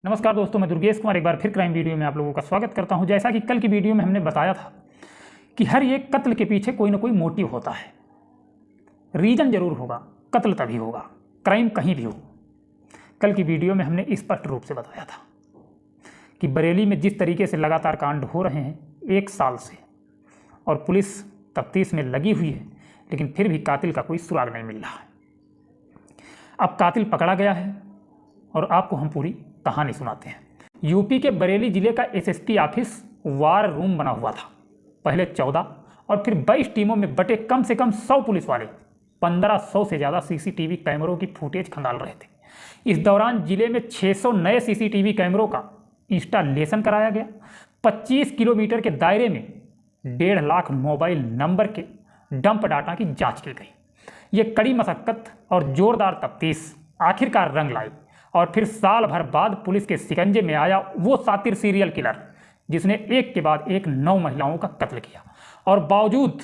नमस्कार दोस्तों, मैं दुर्गेश कुमार एक बार फिर क्राइम वीडियो में आप लोगों का स्वागत करता हूं। जैसा कि कल की वीडियो में हमने बताया था कि हर एक कत्ल के पीछे कोई ना कोई मोटिव होता है, रीजन जरूर होगा, कत्ल तभी होगा, क्राइम कहीं भी हो। कल की वीडियो में हमने स्पष्ट रूप से बताया था कि बरेली में जिस तरीके से लगातार कांड हो रहे हैं 1 साल से, और पुलिस तफ्तीश में लगी हुई है, लेकिन फिर भी कातिल का कोई सुराग नहीं मिल रहा है। अब कातिल पकड़ा गया है और आपको हम पूरी कहानी सुनाते हैं। यूपी के बरेली जिले का एसएसपी ऑफिस वार रूम बना हुआ था। पहले 14 और फिर 22 टीमों में बटे कम से कम 100 पुलिस वाले 1500 से ज़्यादा सीसीटीवी कैमरों की फुटेज खंगाल रहे थे। इस दौरान जिले में 600 नए सीसीटीवी कैमरों का इंस्टॉलेशन कराया गया। 25 किलोमीटर के दायरे में 1.5 लाख मोबाइल नंबर के डंप डाटा की जाँच की गई। ये कड़ी मशक्कत और जोरदार तफ्तीश आखिरकार रंग लाई, और फिर साल भर बाद पुलिस के शिकंजे में आया वो शातिर सीरियल किलर जिसने एक के बाद एक 9 महिलाओं का कत्ल किया, और बावजूद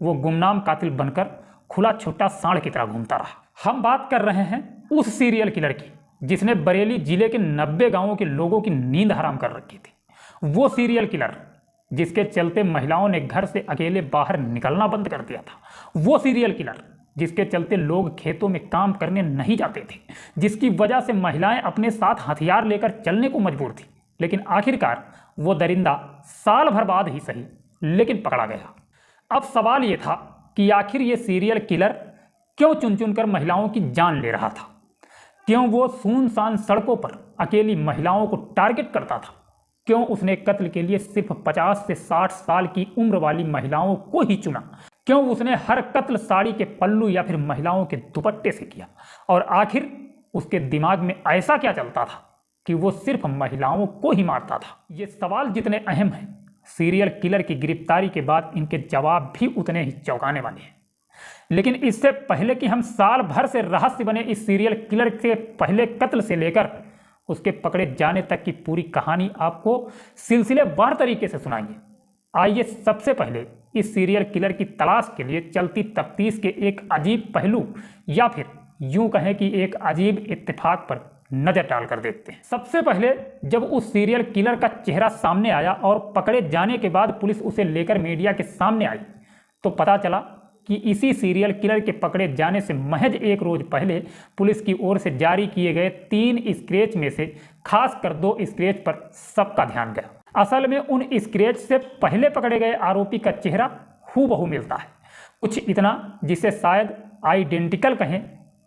वो गुमनाम कातिल बनकर खुला छुट्टा सांड की तरह घूमता रहा। हम बात कर रहे हैं उस सीरियल किलर की जिसने बरेली जिले के 90 गांवों के लोगों की नींद हराम कर रखी थी। वो सीरियल किलर जिसके चलते महिलाओं ने घर से अकेले बाहर निकलना बंद कर दिया था। वो सीरियल किलर जिसके चलते लोग खेतों में काम करने नहीं जाते थे, जिसकी वजह से महिलाएं अपने साथ हथियार लेकर चलने को मजबूर थी। लेकिन आखिरकार वो दरिंदा साल भर बाद ही सही, लेकिन पकड़ा गया। अब सवाल ये था कि आखिर ये सीरियल किलर क्यों चुन चुन कर महिलाओं की जान ले रहा था? क्यों वो सुनसान सड़कों पर अकेली महिलाओं को टारगेट करता था? क्यों उसने कत्ल के लिए सिर्फ 50 से 60 साल की उम्र वाली महिलाओं को ही चुना? क्यों उसने हर कत्ल साड़ी के पल्लू या फिर महिलाओं के दुपट्टे से किया? और आखिर उसके दिमाग में ऐसा क्या चलता था कि वो सिर्फ महिलाओं को ही मारता था? ये सवाल जितने अहम हैं, सीरियल किलर की गिरफ्तारी के बाद इनके जवाब भी उतने ही चौंकाने वाले हैं। लेकिन इससे पहले कि हम साल भर से रहस्य बने इस सीरियल किलर के पहले कत्ल से लेकर उसके पकड़े जाने तक की पूरी कहानी आपको सिलसिलेवार तरीके से सुनाएंगे। आइए सबसे पहले इस सीरियल किलर की तलाश के लिए चलती तफ्तीश के एक अजीब पहलू या फिर यूं कहें कि एक अजीब इत्तेफाक पर नजर डालकर देखते हैं। सबसे पहले जब उस सीरियल किलर का चेहरा सामने आया और पकड़े जाने के बाद पुलिस उसे लेकर मीडिया के सामने आई, तो पता चला कि इसी सीरियल किलर के पकड़े जाने से महज 1 रोज पहले पुलिस की ओर से जारी किए गए 3 स्क्रैच में से खासकर 2 स्क्रैच पर सबका ध्यान गया। असल में उन स्क्रैच से पहले पकड़े गए आरोपी का चेहरा हूबहू मिलता है। कुछ इतना जिसे शायद आइडेंटिकल कहें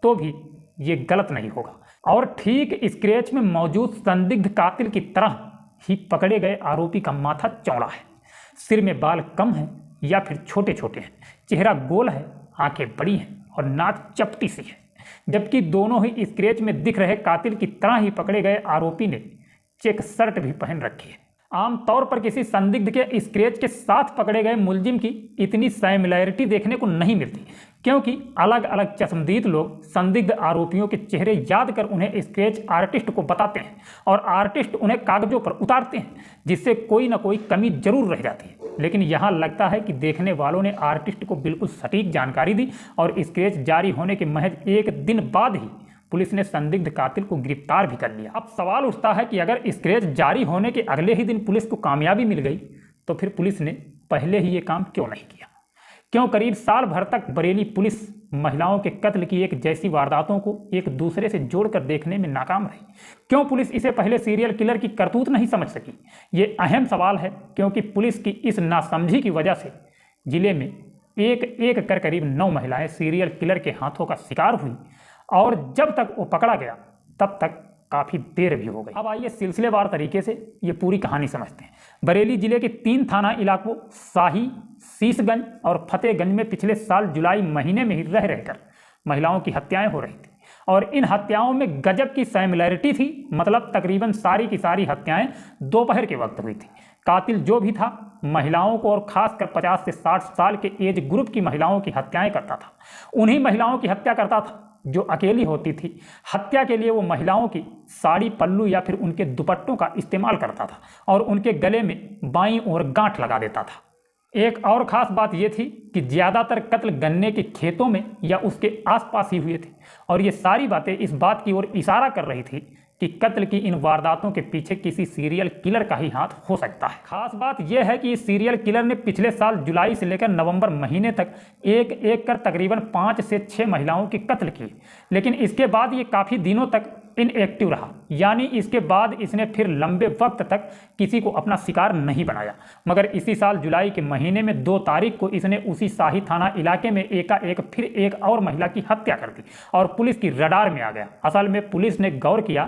तो भी ये गलत नहीं होगा। और ठीक स्क्रैच में मौजूद संदिग्ध कातिल की तरह ही पकड़े गए आरोपी का माथा चौड़ा है, सिर में बाल कम हैं या फिर छोटे छोटे हैं, चेहरा गोल है, आंखें बड़ी हैं और नाक चपटी सी है। जबकि दोनों ही स्क्रैच में दिख रहे कातिल की तरह ही पकड़े गए आरोपी ने चेक शर्ट भी पहन रखी है। आमतौर पर किसी संदिग्ध के स्क्रैच के साथ पकड़े गए मुलजिम की इतनी सिमिलैरिटी देखने को नहीं मिलती, क्योंकि अलग अलग चश्मदीद लोग संदिग्ध आरोपियों के चेहरे याद कर उन्हें स्क्रैच आर्टिस्ट को बताते हैं और आर्टिस्ट उन्हें कागजों पर उतारते हैं, जिससे कोई ना कोई कमी जरूर रह जाती है। लेकिन यहाँ लगता है कि देखने वालों ने आर्टिस्ट को बिल्कुल सटीक जानकारी दी और स्क्रैच जारी होने के महज 1 दिन बाद ही पुलिस ने संदिग्ध कातिल को गिरफ्तार भी कर लिया। अब सवाल उठता है कि अगर स्क्रैच जारी होने के अगले ही दिन पुलिस को कामयाबी मिल गई, तो फिर पुलिस ने पहले ही ये काम क्यों नहीं किया? क्यों करीब साल भर तक बरेली पुलिस महिलाओं के कत्ल की एक जैसी वारदातों को एक दूसरे से जोड़कर देखने में नाकाम रही? क्यों पुलिस इसे पहले सीरियल किलर की करतूत नहीं समझ सकी? ये अहम सवाल है, क्योंकि पुलिस की इस नासमझी की वजह से जिले में एक एक कर करीब 9 महिलाएं सीरियल किलर के हाथों का शिकार हुई, और जब तक वो पकड़ा गया तब तक काफ़ी देर भी हो गई। अब आइए सिलसिलेवार तरीके से ये पूरी कहानी समझते हैं। बरेली जिले के 3 थाना इलाकों शाही, शीशगंज और फतेहगंज में पिछले साल जुलाई महीने में ही रह रहकर महिलाओं की हत्याएं हो रही थी, और इन हत्याओं में गजब की सिमिलैरिटी थी। मतलब तकरीबन सारी की सारी हत्याएं दोपहर के वक्त हुई थी। कातिल जो भी था महिलाओं को और खासकर 50 से 60 साल के एज ग्रुप की महिलाओं की हत्याएं करता था। उन्हीं महिलाओं की हत्या करता था जो अकेली होती थी। हत्या के लिए वो महिलाओं की साड़ी, पल्लू या फिर उनके दुपट्टों का इस्तेमाल करता था और उनके गले में बाईं ओर गांठ लगा देता था। एक और ख़ास बात ये थी कि ज़्यादातर कत्ल गन्ने के खेतों में या उसके आसपास ही हुए थे, और ये सारी बातें इस बात की ओर इशारा कर रही थी कि कत्ल की इन वारदातों के पीछे किसी सीरियल किलर का ही हाथ हो सकता है। खास बात यह है कि इस सीरियल किलर ने पिछले साल जुलाई से लेकर नवंबर महीने तक एक एक कर तकरीबन 5 से 6 महिलाओं की कत्ल की, लेकिन इसके बाद ये काफ़ी दिनों तक इनएक्टिव रहा, यानी इसके बाद इसने फिर लंबे वक्त तक किसी को अपना शिकार नहीं बनाया। मगर इसी साल जुलाई के महीने में 2 तारीख को इसने उसी शाही थाना इलाके में एकाएक फिर एक और महिला की हत्या कर दी और पुलिस की रडार में आ गया। असल में पुलिस ने गौर किया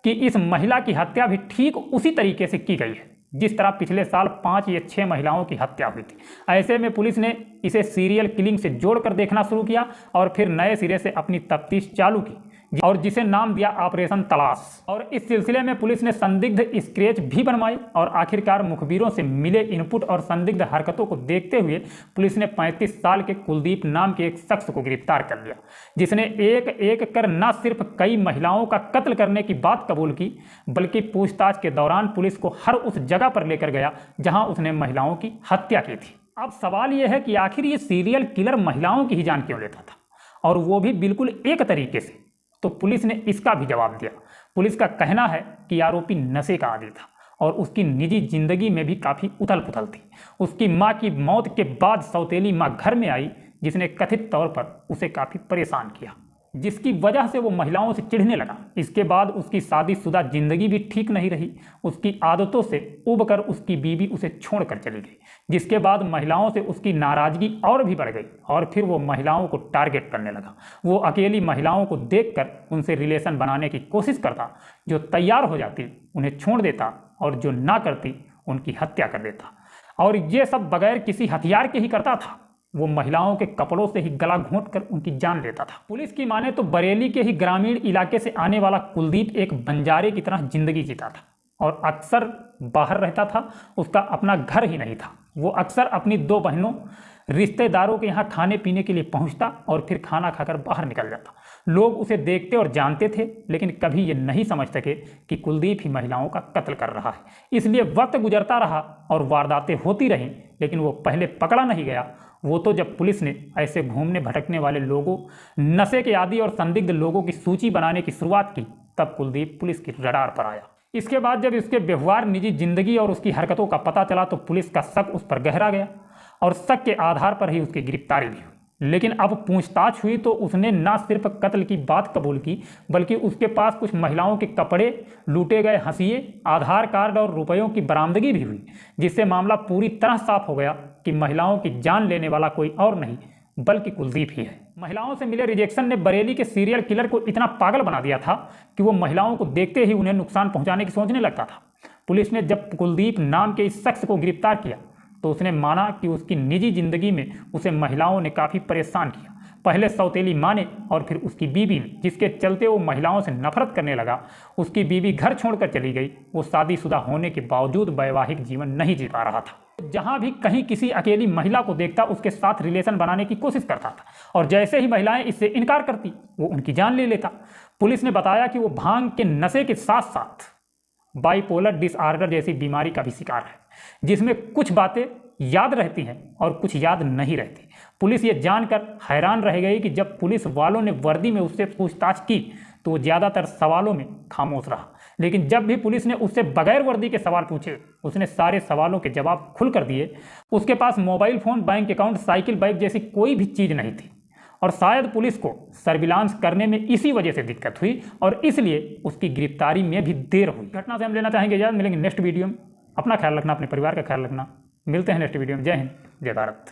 कि इस महिला की हत्या भी ठीक उसी तरीके से की गई है जिस तरह पिछले साल 5 या 6 महिलाओं की हत्या हुई थी। ऐसे में पुलिस ने इसे सीरियल किलिंग से जोड़कर देखना शुरू किया और फिर नए सिरे से अपनी तफ्तीश चालू की और जिसे नाम दिया ऑपरेशन तलाश। और इस सिलसिले में पुलिस ने संदिग्ध स्केच भी बनवाए और आखिरकार मुखबिरों से मिले इनपुट और संदिग्ध हरकतों को देखते हुए पुलिस ने 35 साल के कुलदीप नाम के एक शख्स को गिरफ्तार कर लिया, जिसने एक एक कर न सिर्फ कई महिलाओं का कत्ल करने की बात कबूल की, बल्कि पूछताछ के दौरान पुलिस को हर उस जगह पर लेकर गया जहां उसने महिलाओं की हत्या की थी। अब सवाल यह है कि आखिर ये सीरियल किलर महिलाओं की ही जान क्यों लेता था, और वो भी बिल्कुल एक तरीके से। तो पुलिस ने इसका भी जवाब दिया। पुलिस का कहना है कि आरोपी नशे का आदी था और उसकी निजी जिंदगी में भी काफ़ी उथल पुथल थी। उसकी मां की मौत के बाद सौतेली मां घर में आई, जिसने कथित तौर पर उसे काफ़ी परेशान किया, जिसकी वजह से वो महिलाओं से चिढ़ने लगा। इसके बाद उसकी शादीशुदा जिंदगी भी ठीक नहीं रही। उसकी आदतों से उबकर उसकी बीवी उसे छोड़कर चली गई, जिसके बाद महिलाओं से उसकी नाराजगी और भी बढ़ गई और फिर वो महिलाओं को टारगेट करने लगा। वो अकेली महिलाओं को देखकर उनसे रिलेशन बनाने की कोशिश करता, जो तैयार हो जाती उन्हें छोड़ देता और जो ना करती उनकी हत्या कर देता। और ये सब बगैर किसी हथियार के ही करता था। वो महिलाओं के कपड़ों से ही गला घोंटकर उनकी जान लेता था। पुलिस की माने तो बरेली के ही ग्रामीण इलाके से आने वाला कुलदीप एक बंजारे की तरह जिंदगी जीता था और अक्सर बाहर रहता था। उसका अपना घर ही नहीं था। वो अक्सर अपनी 2 बहनों रिश्तेदारों के यहाँ खाने पीने के लिए पहुँचता और फिर खाना खाकर बाहर निकल जाता। लोग उसे देखते और जानते थे, लेकिन कभी ये नहीं समझ सके कि कुलदीप ही महिलाओं का कत्ल कर रहा है। इसलिए वक्त गुजरता रहा और वारदातें होती रहीं, लेकिन वो पहले पकड़ा नहीं गया। वो तो जब पुलिस ने ऐसे घूमने भटकने वाले लोगों, नशे के आदी और संदिग्ध लोगों की सूची बनाने की शुरुआत की, तब कुलदीप पुलिस की रडार पर आया। इसके बाद जब इसके व्यवहार, निजी जिंदगी और उसकी हरकतों का पता चला तो पुलिस का शक उस पर गहरा गया और शक के आधार पर ही उसकी गिरफ्तारी भी हुई। लेकिन अब पूछताछ हुई तो उसने न सिर्फ कत्ल की बात कबूल की, बल्कि उसके पास कुछ महिलाओं के कपड़े, लूटे गए हंसिये, आधार कार्ड और रुपयों की बरामदगी भी हुई, जिससे मामला पूरी तरह साफ हो गया कि महिलाओं की जान लेने वाला कोई और नहीं बल्कि कुलदीप ही है। महिलाओं से मिले रिजेक्शन ने बरेली के सीरियल किलर को इतना पागल बना दिया था कि वो महिलाओं को देखते ही उन्हें नुकसान पहुंचाने की सोचने लगता था। पुलिस ने जब कुलदीप नाम के इस शख्स को गिरफ्तार किया तो उसने माना कि उसकी निजी जिंदगी में उसे महिलाओं ने काफ़ी परेशान किया। पहले सौतेली माँ ने और फिर उसकी बीवी ने, जिसके चलते वो महिलाओं से नफरत करने लगा। उसकी बीवी घर छोड़कर चली गई। वो शादीशुदा होने के बावजूद वैवाहिक जीवन नहीं जी पा रहा था। जहाँ भी कहीं किसी अकेली महिला को देखता उसके साथ रिलेशन बनाने की कोशिश करता था और जैसे ही महिलाएं इससे इनकार करती वो उनकी जान ले लेता। पुलिस ने बताया कि वो भांग के नशे के साथ साथ बाइपोलर डिसऑर्डर जैसी बीमारी का भी शिकार है, जिसमें कुछ बातें याद रहती हैं और कुछ याद नहीं रहती। पुलिस ये जानकर हैरान रह गई कि जब पुलिस वालों ने वर्दी में उससे पूछताछ की तो वो ज़्यादातर सवालों में खामोश रहा, लेकिन जब भी पुलिस ने उससे बगैर वर्दी के सवाल पूछे उसने सारे सवालों के जवाब खुल कर दिए। उसके पास mobile phone, bank account, cycle, bike जैसी कोई भी चीज़ नहीं थी और शायद पुलिस को सर्विलांस करने में इसी वजह से दिक्कत हुई और इसलिए उसकी गिरफ्तारी में भी देर हुई। घटना से हम लेना चाहेंगे इजाज़त। मिलेंगे नेक्स्ट वीडियो में। अपना ख्याल रखना, अपने परिवार का ख्याल रखना। मिलते हैं नेक्स्ट वीडियो में। जय हिंद, जय भारत।